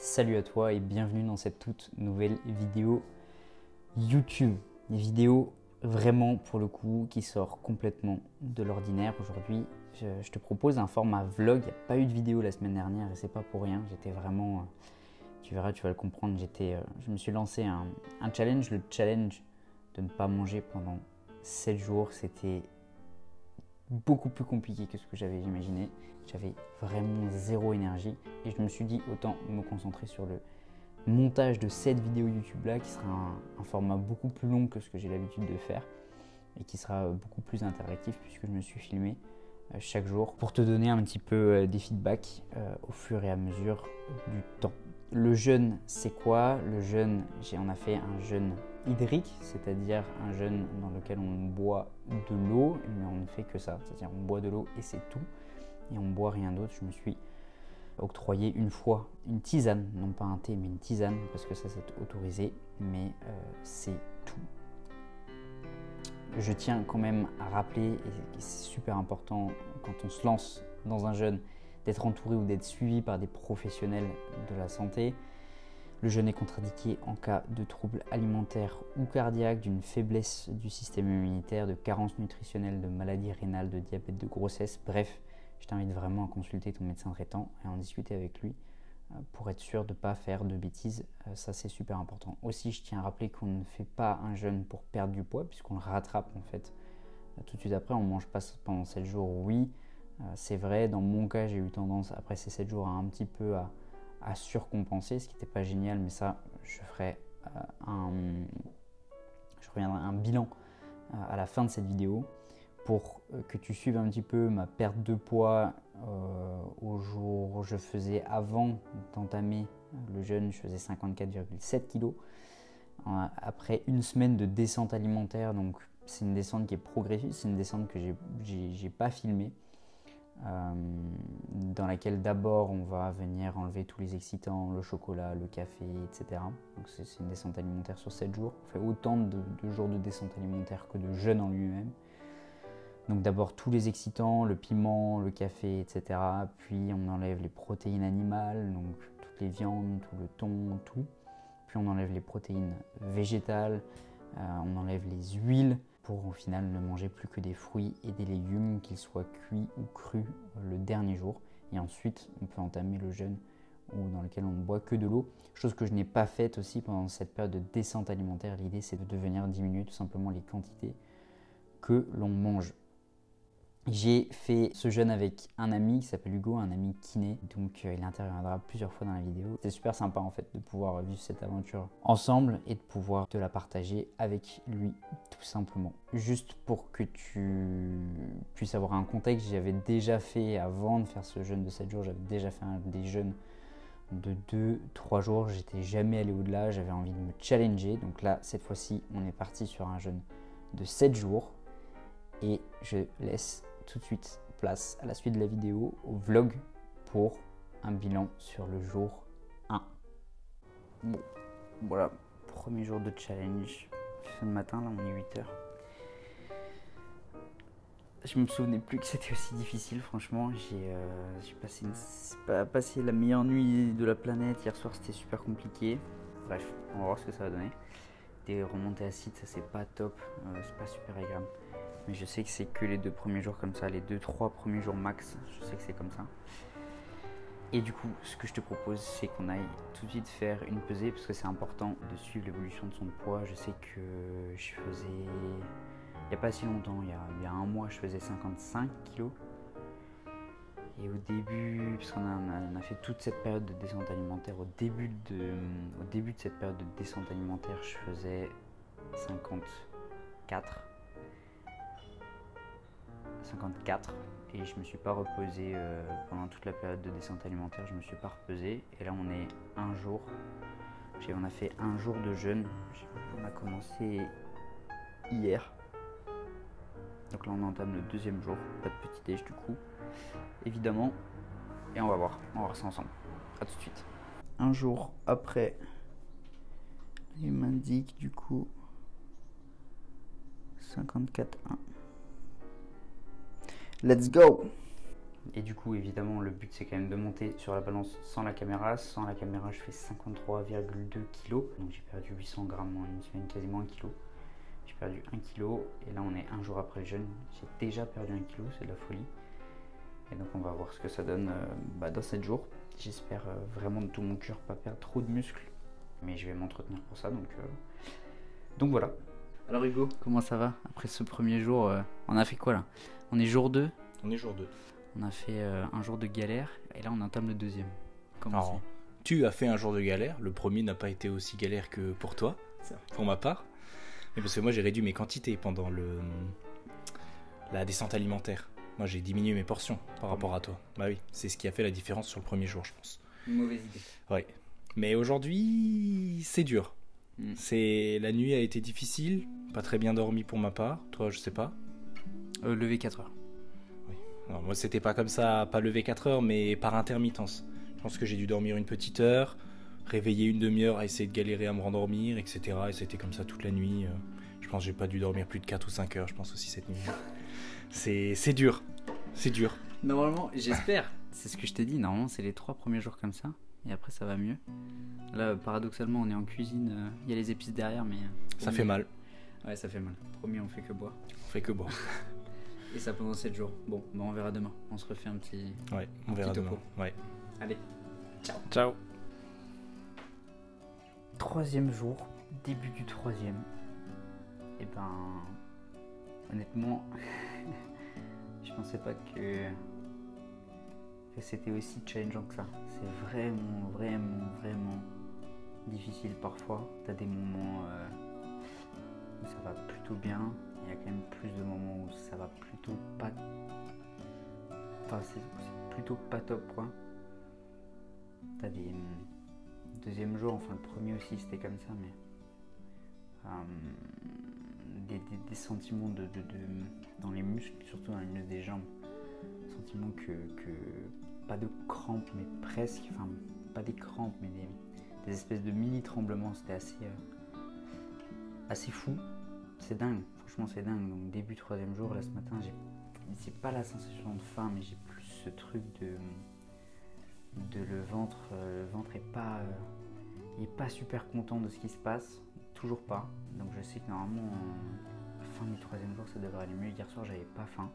Salut à toi et bienvenue dans cette toute nouvelle vidéo YouTube. Une vidéo vraiment pour le coup qui sort complètement de l'ordinaire. Aujourd'hui, je te propose un format vlog. Il n'y a pas eu de vidéo la semaine dernière et c'est pas pour rien. J'étais vraiment, tu verras, tu vas le comprendre. Je me suis lancé un challenge, le challenge de ne pas manger pendant 7 jours. C'était beaucoup plus compliqué que ce que j'avais imaginé. J'avais vraiment zéro énergie et je me suis dit autant me concentrer sur le montage de cette vidéo YouTube là qui sera un format beaucoup plus long que ce que j'ai l'habitude de faire et qui sera beaucoup plus interactif puisque je me suis filmé chaque jour pour te donner un petit peu des feedbacks au fur et à mesure du temps. Le jeûne, c'est quoi? Le jeûne, on a fait un jeûne hydrique, c'est-à-dire un jeûne dans lequel on boit de l'eau, mais on ne fait que ça, c'est-à-dire on boit de l'eau et c'est tout, et on ne boit rien d'autre. Je me suis octroyé une fois une tisane, non pas un thé, mais une tisane, parce que ça c'est autorisé, mais c'est tout. Je tiens quand même à rappeler, et c'est super important quand on se lance dans un jeûne, d'être entouré ou d'être suivi par des professionnels de la santé. Le jeûne est contre-indiqué en cas de troubles alimentaires ou cardiaques, d'une faiblesse du système immunitaire, de carence nutritionnelle, de maladies rénales, de diabète, de grossesse. Bref, je t'invite vraiment à consulter ton médecin traitant et à en discuter avec lui pour être sûr de ne pas faire de bêtises. Ça, c'est super important. Aussi, je tiens à rappeler qu'on ne fait pas un jeûne pour perdre du poids puisqu'on le rattrape en fait. Tout de suite après, on ne mange pas pendant 7 jours, oui. C'est vrai, dans mon cas, j'ai eu tendance, après ces 7 jours, à un petit peu à surcompenser, ce qui n'était pas génial, mais ça, je reviendrai un bilan à la fin de cette vidéo pour que tu suives un petit peu ma perte de poids au jour où je faisais avant d'entamer le jeûne, je faisais 54,7 kg. Après une semaine de descente alimentaire, donc c'est une descente qui est progressive, c'est une descente que j'ai pas filmée. Dans laquelle d'abord on va venir enlever tous les excitants, le chocolat, le café, etc. Donc c'est une descente alimentaire sur 7 jours. On fait autant de jours de descente alimentaire que de jeûne en lui-même. Donc d'abord tous les excitants, le piment, le café, etc. Puis on enlève les protéines animales, donc toutes les viandes, tout le thon, tout. Puis on enlève les protéines végétales, on enlève les huiles, pour au final ne manger plus que des fruits et des légumes, qu'ils soient cuits ou crus le dernier jour. Et ensuite, on peut entamer le jeûne dans lequel on ne boit que de l'eau. Chose que je n'ai pas faite aussi pendant cette période de descente alimentaire. L'idée, c'est de venir diminuer tout simplement les quantités que l'on mange. J'ai fait ce jeûne avec un ami qui s'appelle Hugo, un ami kiné, donc il interviendra plusieurs fois dans la vidéo. C'est super sympa en fait de pouvoir vivre cette aventure ensemble et de pouvoir te la partager avec lui tout simplement. Juste pour que tu puisses avoir un contexte, j'avais déjà fait, avant de faire ce jeûne de 7 jours, j'avais déjà fait des jeûnes de 2-3 jours, j'étais jamais allé au-delà, j'avais envie de me challenger. Donc là, cette fois-ci, on est parti sur un jeûne de 7 jours et je laisse tout de suite place à la suite de la vidéo, au vlog pour un bilan sur le jour 1. Bon, voilà, premier jour de challenge. Ce matin, là, on est 8h. Je me souvenais plus que c'était aussi difficile, franchement. J'ai passé la meilleure nuit de la planète. Hier soir, c'était super compliqué. Bref, on va voir ce que ça va donner. Des remontées acides, ça c'est pas top, c'est pas super agréable. Mais je sais que c'est que les 2 premiers jours comme ça, les 2-3 premiers jours max, je sais que c'est comme ça. Et du coup, ce que je te propose, c'est qu'on aille tout de suite faire une pesée, parce que c'est important de suivre l'évolution de son poids. Je sais que je faisais, il n'y a pas si longtemps, il y a un mois, je faisais 55 kg. Et au début, parce qu'on a fait toute cette période de descente alimentaire, au début de cette période de descente alimentaire, je faisais 54 et je me suis pas reposé pendant toute la période de descente alimentaire, je me suis pas repesé. Et là on est un jour, on a fait un jour de jeûne, on a commencé hier. Donc là on entame le 2e jour, pas de petit déj du coup, évidemment. Et on va voir ça ensemble. A tout de suite. Un jour après, il m'indique du coup 54,1. Let's go! Et du coup, évidemment, le but c'est quand même de monter sur la balance sans la caméra. Sans la caméra, je fais 53,2 kg. Donc j'ai perdu 800 grammes en une semaine, quasiment 1 kg. J'ai perdu 1 kg et là on est un jour après le jeûne. J'ai déjà perdu 1 kg, c'est de la folie. Et donc on va voir ce que ça donne dans 7 jours. J'espère vraiment de tout mon cœur pas perdre trop de muscles. Mais je vais m'entretenir pour ça, donc voilà. Alors Hugo, comment ça va après ce premier jour on a fait quoi là? On est jour 2. On est jour 2. On a fait un jour de galère et là on entame le deuxième. Comment Alors, tu as fait un jour de galère. Le premier n'a pas été aussi galère que pour toi, pour ma part. Mais parce que moi j'ai réduit mes quantités pendant la descente alimentaire. Moi j'ai diminué mes portions par rapport à toi. Bah oui, c'est ce qui a fait la différence sur le premier jour, je pense. Une mauvaise idée. Ouais. Mais aujourd'hui, c'est dur. La nuit a été difficile, pas très bien dormi pour ma part. Toi, je sais pas. Lever 4 heures. Alors, moi, c'était pas comme ça, pas lever 4 heures, mais par intermittence. Je pense que j'ai dû dormir une petite heure, réveiller une demi-heure à essayer de galérer à me rendormir, etc. Et c'était comme ça toute la nuit. Je pense que j'ai pas dû dormir plus de 4 ou 5 heures, je pense aussi cette nuit. C'est dur. C'est dur. Normalement, j'espère. C'est ce que je t'ai dit, normalement c'est les 3 premiers jours comme ça. Et après ça va mieux. Là, paradoxalement, on est en cuisine. Il y a les épices derrière, mais... Ça fait mal. Ouais, ça fait mal. Promis, on fait que boire. On fait que boire. Et ça pendant 7 jours. Bon, on verra demain. On se refait un petit... Ouais, on verra demain. Ouais. Allez, ciao. Ciao. 3e jour, début du 3e. Et ben... Honnêtement... je pensais pas que c'était aussi challengeant que ça. C'est vraiment difficile parfois. T'as des moments où ça va plutôt bien. Il y a quand même plus de moments où ça va plutôt pas... Enfin, c'est plutôt pas top, quoi. T'as des... Deuxième jour, enfin le premier aussi c'était comme ça, mais... Des sentiments dans les muscles, surtout dans les muscles des jambes. Sentiments que pas de crampes, mais presque, enfin pas des crampes, mais des espèces de mini tremblements. C'était assez fou. C'est dingue, franchement c'est dingue. Donc début 3e jour, là ce matin, c'est pas la sensation de faim, mais j'ai plus ce truc de le ventre est pas super content de ce qui se passe, toujours pas. Donc je sais que normalement fin du 3e jour ça devrait aller mieux. Hier soir j'avais pas faim.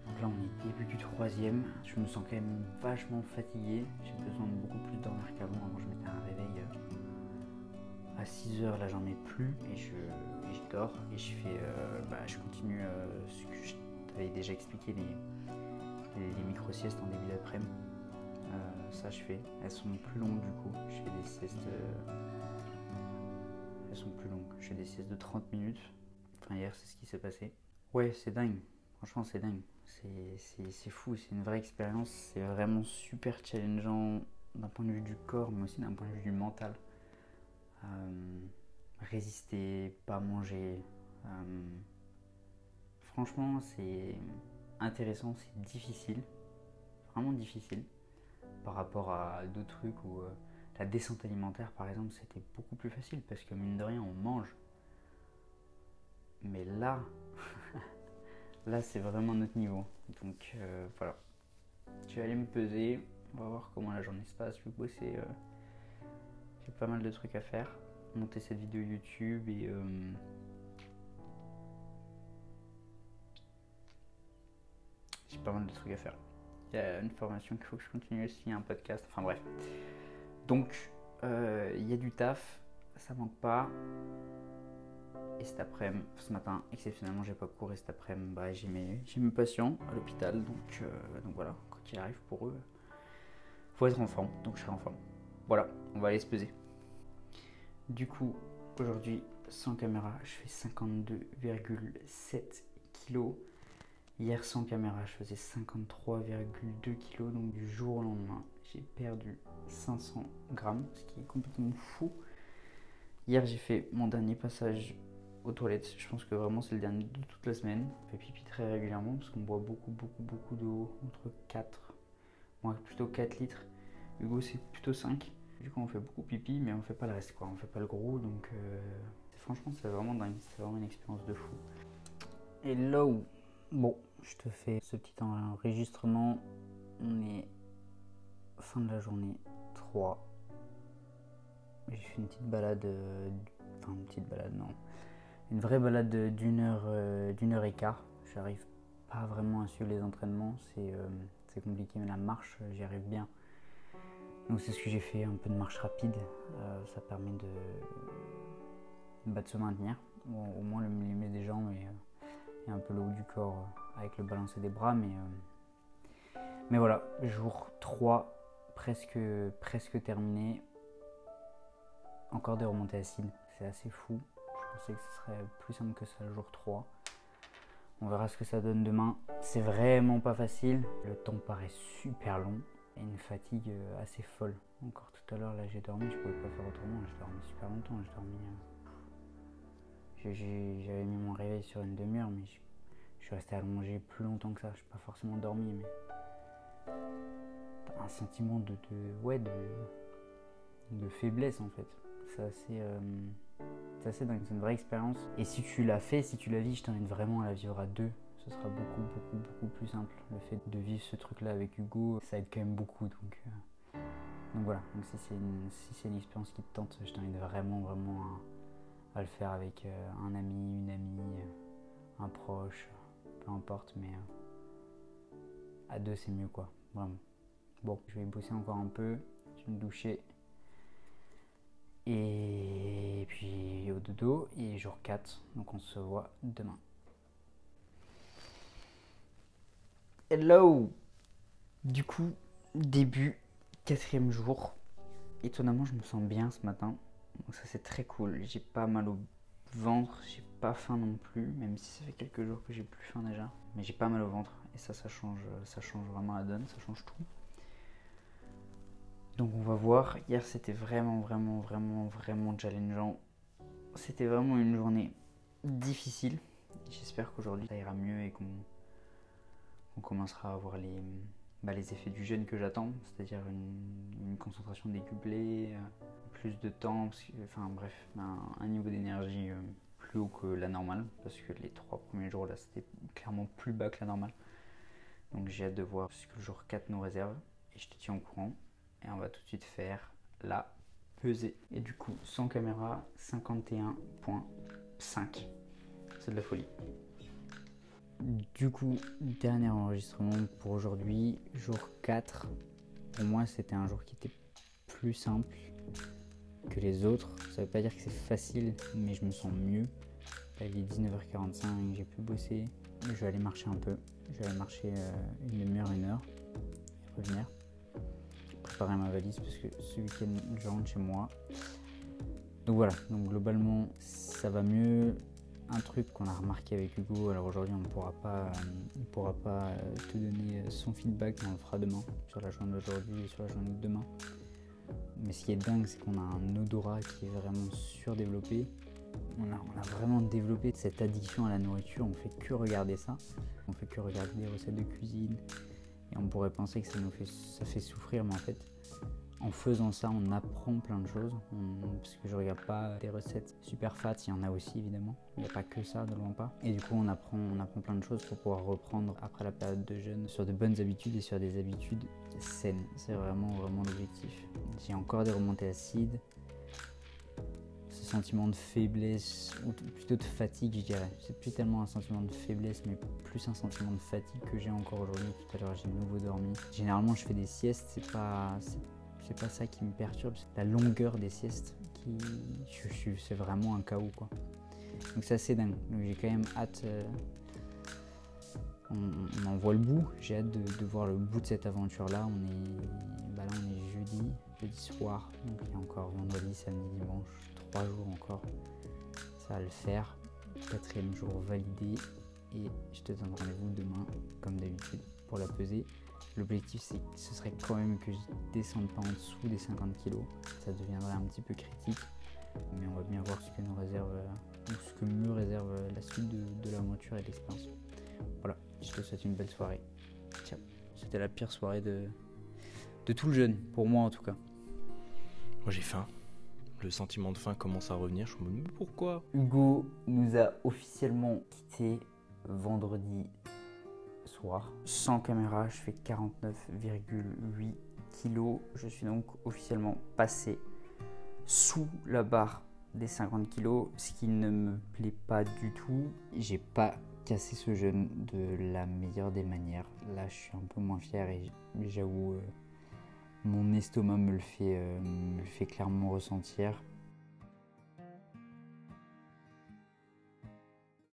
Donc là on est début du 3e. Je me sens quand même vachement fatigué. J'ai besoin de beaucoup plus dormir qu'avant. Avant je mettais un réveil à 6h, là j'en ai plus et je dors et je fais je continue ce que je t'avais déjà expliqué, les micro-siestes en début d'après-midi. Ça je fais. Elles sont plus longues du coup. Je fais des siestes elles sont plus longues. Je fais des siestes de 30 minutes. Enfin hier c'est ce qui s'est passé. Ouais, c'est dingue. Franchement c'est dingue. C'est fou, c'est une vraie expérience. C'est vraiment super challengeant d'un point de vue du corps mais aussi d'un point de vue du mental. Résister, pas manger. Franchement c'est intéressant, c'est difficile. Vraiment difficile. Par rapport à d'autres trucs où la descente alimentaire par exemple c'était beaucoup plus facile parce que mine de rien on mange. Mais là, là c'est vraiment notre niveau. Donc voilà. Je vais aller me peser, on va voir comment la journée se passe. Je vais bosser, j'ai pas mal de trucs à faire. Monter cette vidéo YouTube et j'ai pas mal de trucs à faire. Il y a une formation qu'il faut que je continue aussi, un podcast, enfin bref. Donc, il y a du taf, ça manque pas. Et cet après-midi, ce matin, exceptionnellement, j'ai pas couru cet après-midi. J'ai mes patients à l'hôpital, donc voilà, quoi qu'il arrive pour eux, faut être en forme, donc je serai en forme. Voilà, on va aller se peser. Du coup, aujourd'hui, sans caméra, je fais 52,7 kg. Hier sans caméra je faisais 53,2 kg, donc du jour au lendemain j'ai perdu 500 grammes, ce qui est complètement fou. Hier j'ai fait mon dernier passage aux toilettes, je pense que vraiment c'est le dernier de toute la semaine. On fait pipi très régulièrement parce qu'on boit beaucoup d'eau, entre 4, moi plutôt 4 litres, Hugo c'est plutôt 5. Du coup on fait beaucoup pipi mais on fait pas le reste quoi, on fait pas le gros, donc franchement c'est vraiment dingue, c'est vraiment une expérience de fou. Et là où, bon, je te fais ce petit enregistrement. On est fin de la journée 3. J'ai fait une petite balade, une vraie balade d'une heure et quart. J'arrive pas vraiment à suivre les entraînements, c'est compliqué, mais la marche, j'y arrive bien. Donc c'est ce que j'ai fait, un peu de marche rapide, ça permet de se maintenir, bon, au moins le millimètre des jambes et un peu le haut du corps avec le balancer des bras, mais voilà, jour 3, presque terminé, encore des remontées acides, c'est assez fou, je pensais que ce serait plus simple que ça le jour 3. On verra ce que ça donne demain. C'est vraiment pas facile. Le temps paraît super long et une fatigue assez folle. Encore tout à l'heure, là j'ai dormi, je pouvais pas faire autrement. J'ai dormi super longtemps. J'avais mis mon réveil sur une demi-heure, mais je suis resté allongé plus longtemps que ça. Je n'ai pas forcément dormi, mais t'as un sentiment de faiblesse en fait. C'est assez dingue, c'est une vraie expérience. Et si tu l'as fait, si tu la vis, je t'invite vraiment à la vivre à deux. Ce sera beaucoup plus simple. Le fait de vivre ce truc-là avec Hugo, ça aide quand même beaucoup. Donc voilà, donc si c'est une expérience qui te tente, je t'invite vraiment à le faire avec un ami, une amie, un proche, peu importe, mais à deux c'est mieux quoi, vraiment. Bon, je vais bosser encore un peu, je vais me doucher. Et puis au dodo, et jour 4, donc on se voit demain. Hello! Du coup, début, 4e jour. Étonnamment, je me sens bien ce matin, donc ça c'est très cool. J'ai pas mal au ventre, j'ai pas faim non plus, même si ça fait quelques jours que j'ai plus faim déjà. Mais j'ai pas mal au ventre, et ça change vraiment la donne, ça change tout. Donc on va voir, hier c'était vraiment challengeant. C'était vraiment une journée difficile. J'espère qu'aujourd'hui ça ira mieux et qu'on commencera à avoir les effets du jeûne que j'attends. C'est-à-dire une concentration décuplée, plus de temps, enfin bref, un niveau d'énergie plus haut que la normale. Parce que les 3 premiers jours là c'était clairement plus bas que la normale. Donc j'ai hâte de voir ce que le jour 4 nous réserve. Et je te tiens au courant. Et on va tout de suite faire la pesée. Et du coup, sans caméra, 51,5. C'est de la folie. Du coup, dernier enregistrement pour aujourd'hui, jour 4. Pour moi, c'était un jour qui était plus simple que les autres. Ça veut pas dire que c'est facile, mais je me sens mieux. Là, il est 19h45, j'ai pu bosser. Je vais aller marcher un peu. Je vais aller marcher une demi-heure, et revenir. Préparer ma valise parce que ce week-end je rentre chez moi. Donc voilà, donc globalement ça va mieux. Un truc qu'on a remarqué avec Hugo, alors aujourd'hui on ne pourra pas te donner son feedback, mais on le fera demain, sur la journée d'aujourd'hui et sur la journée de demain. Mais ce qui est dingue, c'est qu'on a un odorat qui est vraiment surdéveloppé. On a vraiment développé cette addiction à la nourriture, on fait que regarder ça. On fait que regarder des recettes de cuisine. Et on pourrait penser que ça fait souffrir, mais en fait, en faisant ça, on apprend plein de choses. Parce que je regarde pas des recettes super fat, il y en a aussi évidemment. Il n'y a pas que ça, de loin pas. Et du coup, on apprend plein de choses pour pouvoir reprendre après la période de jeûne sur de bonnes habitudes et sur des habitudes saines. C'est vraiment l'objectif. J'ai encore des remontées acides. Ce sentiment de faiblesse, ou plutôt de fatigue, je dirais. C'est plus tellement un sentiment de faiblesse, mais plus un sentiment de fatigue que j'ai encore aujourd'hui. Tout à l'heure, j'ai de nouveau dormi. Généralement, je fais des siestes, c'est pas ça qui me perturbe, c'est la longueur des siestes c'est vraiment un chaos, quoi. Donc c'est assez dingue. Donc j'ai quand même hâte. On en voit le bout. J'ai hâte de voir le bout de cette aventure-là. On est jeudi soir. Donc il y a encore vendredi, samedi, dimanche. 3 jours encore, ça va le faire. 4e jour validé et je te donne rendez-vous demain comme d'habitude pour la pesée. L'objectif ce serait quand même que je descende pas en dessous des 50 kg, ça deviendrait un petit peu critique, mais on va bien voir ce que nous réserve ou ce que me réserve la suite de l'aventure et de l'expérience. Voilà, je te souhaite une belle soirée. Ciao. C'était la pire soirée de tout le jeûne, pour moi en tout cas. Moi j'ai faim. Le sentiment de faim commence à revenir. Je me dis mais pourquoi ? Hugo nous a officiellement quitté vendredi soir. Sans caméra, je fais 49,8 kg. Je suis donc officiellement passé sous la barre des 50 kg, ce qui ne me plaît pas du tout. J'ai pas cassé ce jeûne de la meilleure des manières. Là, je suis un peu moins fier et j'avoue, mon estomac me le fait clairement ressentir.